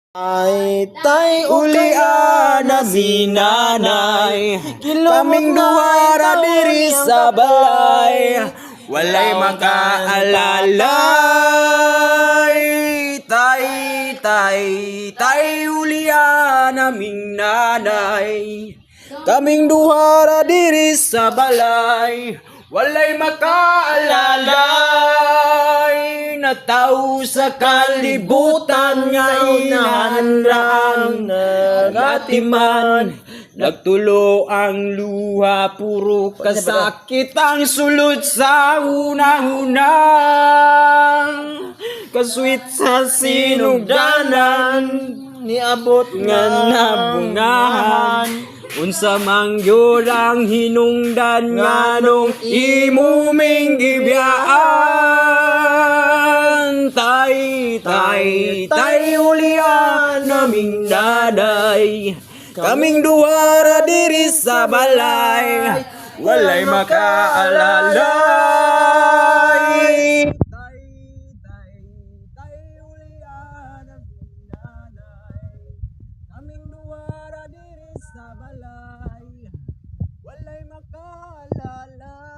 Ay, tay, ulian na sinanay. Kaming duha ra diri sa balay. Walay makaalalay. Tay, ulian naming nanay. Kaming duha ra diri sa balay. Walay makaalalay. Nataw sa kalibutan nga inahandraang nagatiman. Nagtulo ang luha, puro kasakit ang sulod sa una-unang. Kasweet sa sinugdanan, niabot nga nabungahan. Unsa mang yurang hinungdan nga nung imuming gibiyaan. Tay, ulian naming daday. Kaming duha ra diri sa balay. Walay makaalalay. Tay, ulian naming daday. Kaming duha ra diri sa balay. Walay makaalalay.